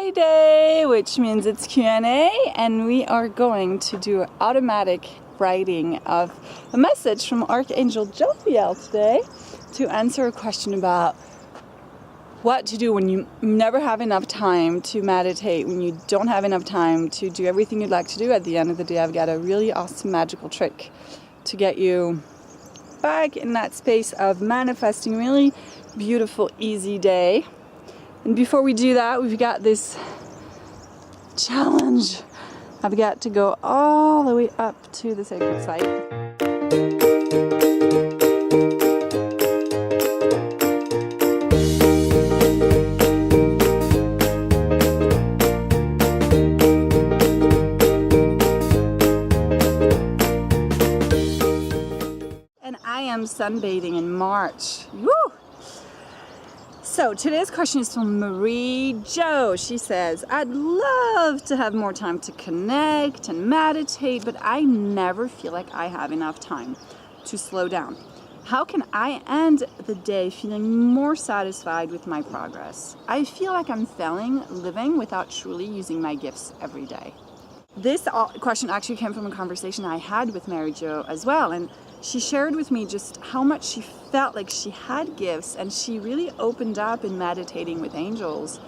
Friday, which means it's Q&A, and we are going to do automatic writing of a message from Archangel Jophiel today to answer a question about what to do when you never have enough time to meditate, when you don't have enough time to do everything you'd like to do. At the end of the day, I've got a really awesome magical trick to get you back in that space of manifesting a really beautiful, easy day. And before we do that, we've got this challenge. I've got to go all the way up to the sacred site. And I am sunbathing in March. Woo! So today's question is from Marie Jo. She says, I'd love to have more time to connect and meditate, but I never feel like I have enough time to slow down. How can I end the day feeling more satisfied with my progress? I feel like I'm failing living without truly using my gifts every day. This question actually came from a conversation I had with Mary Jo as well, and she shared with me just how much she felt like she had gifts, and she really opened up in meditating with angels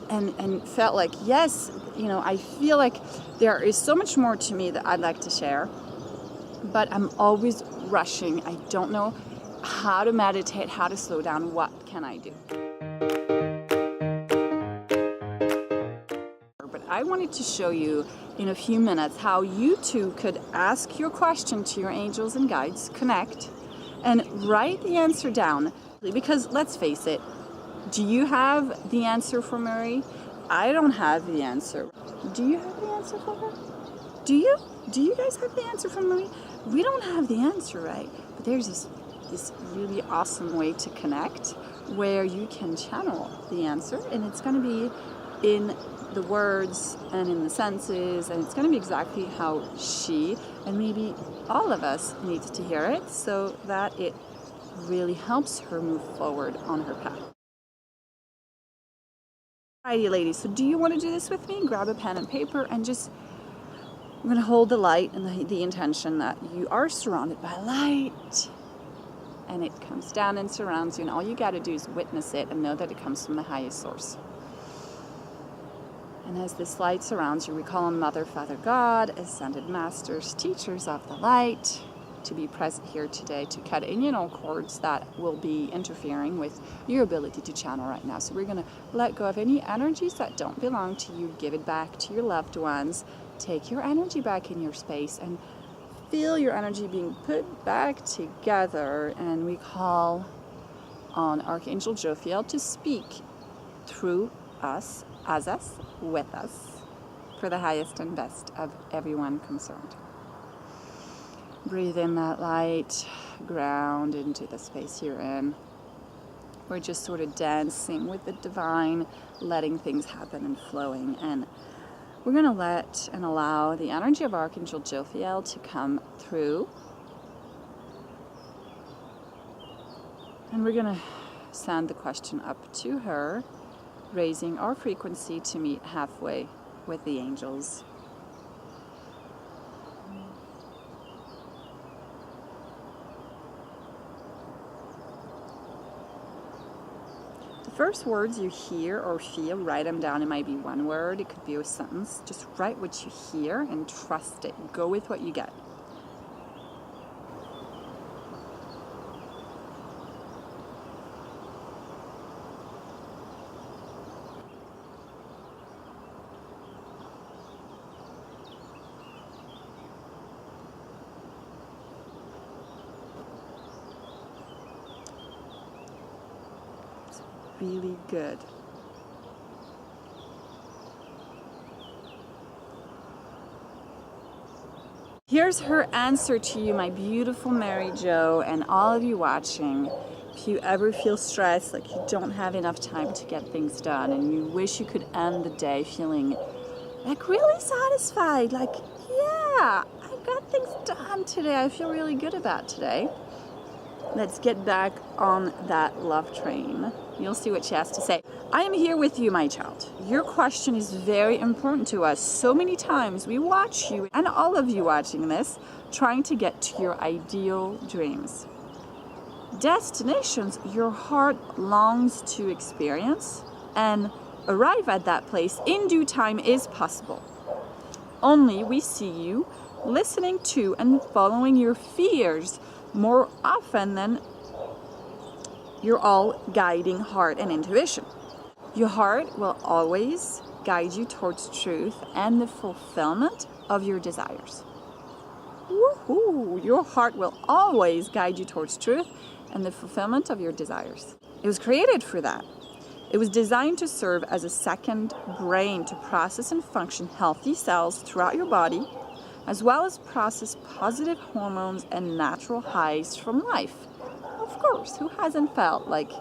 and felt like, yes, you know, I feel like there is so much more to me that I'd like to share, but I'm always rushing. I don't know how to meditate, how to slow down. What can I do? But I wanted to show you in a few minutes how you too could ask your question to your angels and guides, connect, and write the answer down. Because let's face it, do you have the answer for Mary? I don't have the answer. Do you have the answer for her? Do you? Do you guys have the answer for Mary? We don't have the answer, right? But there's this really awesome way to connect where you can channel the answer, and it's going to be in the words and in the senses, and it's going to be exactly how she and maybe all of us need to hear it so that it really helps her move forward on her path. Alrighty, ladies, so do you want to do this with me? Grab a pen and paper and just, I'm going to hold the light and the intention that you are surrounded by light, and it comes down and surrounds you, and all you got to do is witness it and know that it comes from the highest source. And as this light surrounds you, we call on Mother, Father, God, Ascended Masters, Teachers of the Light, to be present here today to cut any and all cords that will be interfering with your ability to channel right now. So we're going to let go of any energies that don't belong to you, give it back to your loved ones, take your energy back in your space, and feel your energy being put back together. And we call on Archangel Jophiel to speak through us, as us, with us, for the highest and best of everyone concerned. Breathe in that light, ground into the space you're in. We're just sort of dancing with the divine, letting things happen and flowing. And we're going to let and allow the energy of Archangel Jophiel to come through. And we're going to send the question up to her, raising our frequency to meet halfway with the angels. The first words you hear or feel, write them down. It might be one word, it could be a sentence. Just write what you hear and trust it. Go with what you get. Really good. Here's her answer to you, my beautiful Mary Jo, and all of you watching. If you ever feel stressed, like you don't have enough time to get things done, and you wish you could end the day feeling like really satisfied, like, yeah, I got things done today, I feel really good about today. Let's get back on that love train. You'll see what she has to say. I am here with you, my child. Your question is very important to us. So many times we watch you, and all of you watching this, trying to get to your ideal dreams. Destinations your heart longs to experience, and arrive at that place in due time is possible. Only we see you listening to and following your fears more often than your all-guiding heart and intuition. Your heart will always guide you towards truth and the fulfillment of your desires. Woohoo! Your heart will always guide you towards truth and the fulfillment of your desires. It was created for that. It was designed to serve as a second brain to process and function healthy cells throughout your body, as well as process positive hormones and natural highs from life. Of course, who hasn't felt like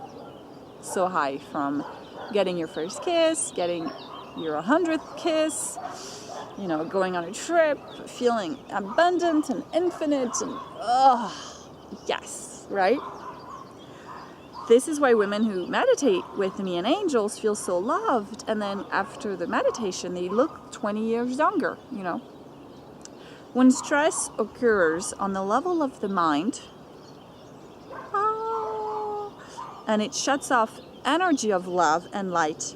so high from getting your first kiss, getting your 100th kiss, going on a trip, feeling abundant and infinite, and yes, right? This is why women who meditate with me and angels feel so loved, and then after the meditation they look 20 years younger, When stress occurs on the level of the mind, and it shuts off energy of love and light,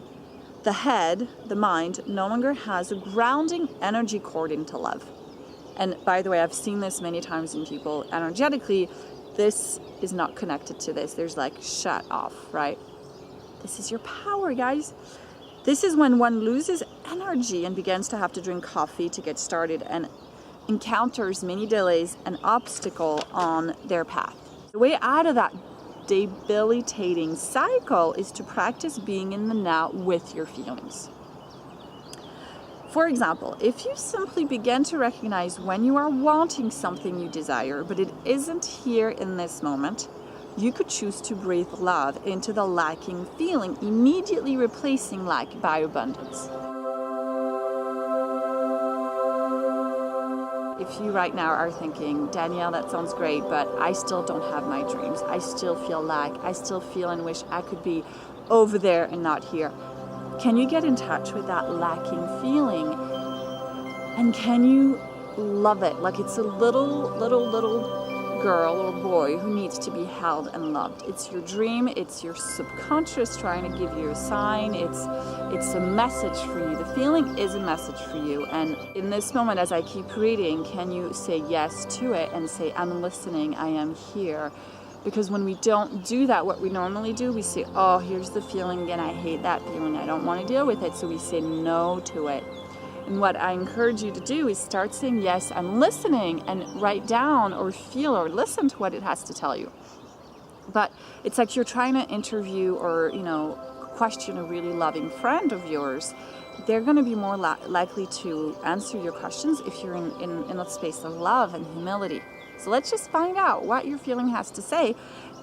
the head, the mind, no longer has a grounding energy cord into love. And by the way, I've seen this many times in people energetically. This is not connected to this. There's like shut off, right? This is your power, guys. This is when one loses energy and begins to have to drink coffee to get started and encounters many delays and obstacles on their path. The way out of that debilitating cycle is to practice being in the now with your feelings. For example, if you simply begin to recognize when you are wanting something you desire, but it isn't here in this moment, you could choose to breathe love into the lacking feeling, immediately replacing lack by abundance. If you right now are thinking, Danielle, that sounds great, but I still don't have my dreams. I still feel lack. I still feel and wish I could be over there and not here. Can you get in touch with that lacking feeling? And can you love it? Like it's a little girl or boy who needs to be held and loved. It's your dream. It's your subconscious trying to give you a sign. It's a message for you. The feeling is a message for you. And in this moment, as I keep reading, can you say yes to it and say, I'm listening, I am here? Because when we don't do that, what we normally do, we say, oh, here's the feeling again. I hate that feeling. I don't want to deal with it. So we say no to it. And what I encourage you to do is start saying, yes, I'm listening, and write down or feel or listen to what it has to tell you. But it's like you're trying to interview or, question a really loving friend of yours. They're going to be more likely to answer your questions if you're in a space of love and humility. So let's just find out what your feeling has to say,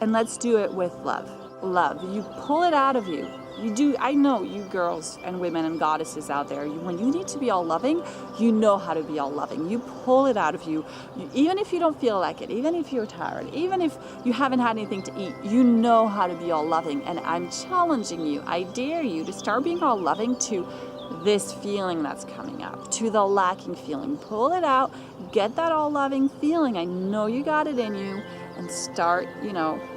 and let's do it with love. Love. You pull it out of you. You do. I know you girls and women and goddesses out there, when you need to be all loving, you know how to be all loving. You pull it out of you. Even if you don't feel like it, even if you're tired, even if you haven't had anything to eat, you know how to be all loving. And I'm challenging you, I dare you to start being all loving to this feeling that's coming up, to the lacking feeling. Pull it out, get that all loving feeling. I know you got it in you, and start,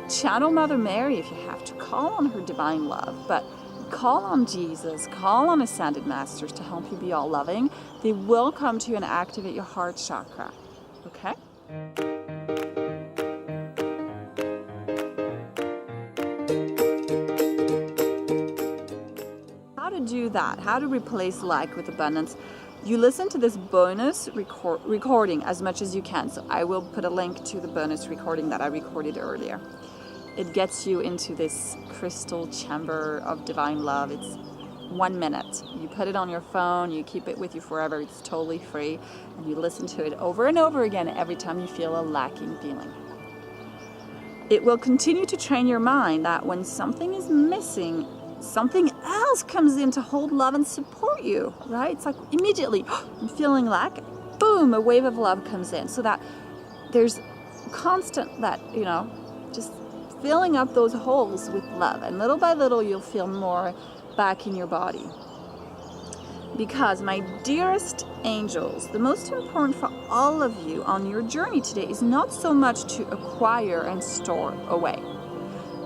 channel Mother Mary if you have to. Call on her divine love, but call on Jesus, call on Ascended Masters to help you be all loving. They will come to you and activate your heart chakra, okay? How to do that, how to replace lack with abundance. You listen to this bonus recording as much as you can. So I will put a link to the bonus recording that I recorded earlier. It gets you into this crystal chamber of divine love. It's 1 minute. You put it on your phone, you keep it with you forever. It's totally free. And you listen to it over and over again every time you feel a lacking feeling. It will continue to train your mind that when something is missing, something else comes in to hold love and support you, right? It's like immediately, I'm feeling lack, boom, a wave of love comes in. So that there's constant that, just filling up those holes with love. And little by little, you'll feel more back in your body. Because, my dearest angels, the most important for all of you on your journey today is not so much to acquire and store away.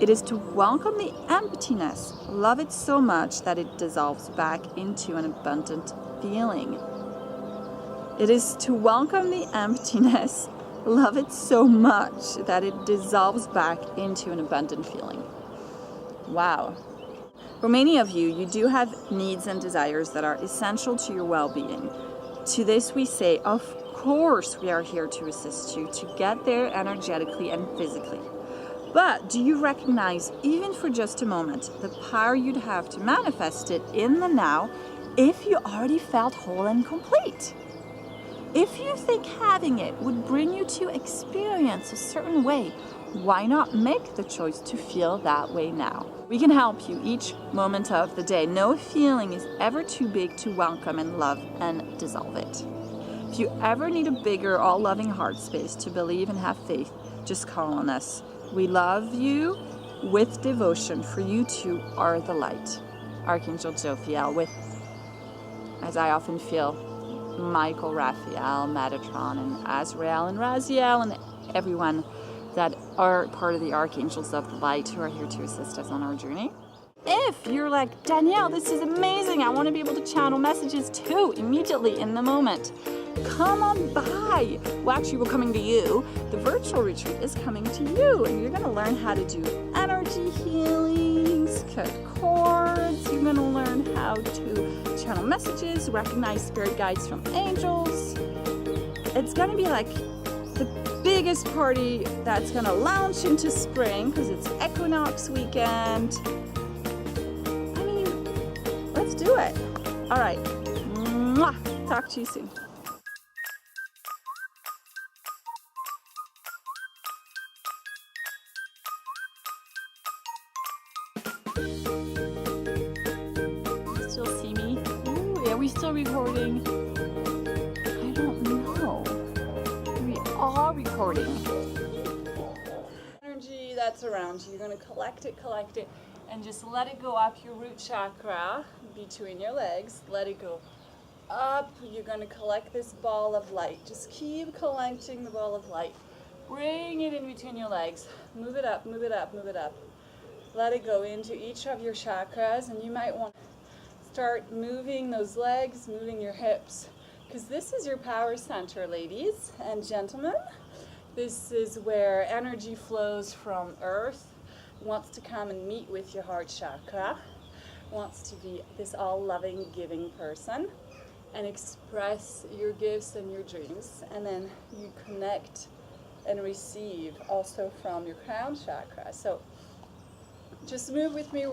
It is to welcome the emptiness, love it so much that it dissolves back into an abundant feeling. It is to welcome the emptiness, love it so much that it dissolves back into an abundant feeling. Wow. For many of you, you do have needs and desires that are essential to your well-being. To this we say, of course we are here to assist you to get there energetically and physically. But do you recognize, even for just a moment, the power you'd have to manifest it in the now if you already felt whole and complete? If you think having it would bring you to experience a certain way, why not make the choice to feel that way now? We can help you each moment of the day. No feeling is ever too big to welcome and love and dissolve it. If you ever need a bigger, all-loving heart space to believe and have faith, just call on us. We love you with devotion, for you too are the light. Archangel Jophiel with, as I often feel, Michael, Raphael, Metatron, and Azrael, and Raziel, and everyone that are part of the Archangels of the Light who are here to assist us on our journey. If you're like, Danielle, this is amazing, I want to be able to channel messages too, immediately in the moment, come on by. Well, actually, we're coming to you. The virtual retreat is coming to you, and you're going to learn how to do energy healings, cut cords. You're going to learn how to channel messages, recognize spirit guides from angels. It's going to be like the biggest party that's going to launch into spring because it's equinox weekend. I mean, let's do it. All right. Mwah. Talk to you soon. Still see me? Ooh, are we still recording? I don't know. We are recording. Energy that's around you, you're going to collect it, and just let it go up your root chakra between your legs. Let it go up. You're going to collect this ball of light. Just keep collecting the ball of light. Bring it in between your legs. Move it up, move it up, move it up. Let it go into each of your chakras, and you might want to start moving those legs, moving your hips, because this is your power center, ladies and gentlemen. This is where energy flows from earth, wants to come and meet with your heart chakra, wants to be this all-loving, giving person, and express your gifts and your dreams, and then you connect and receive also from your crown chakra. So just move with me.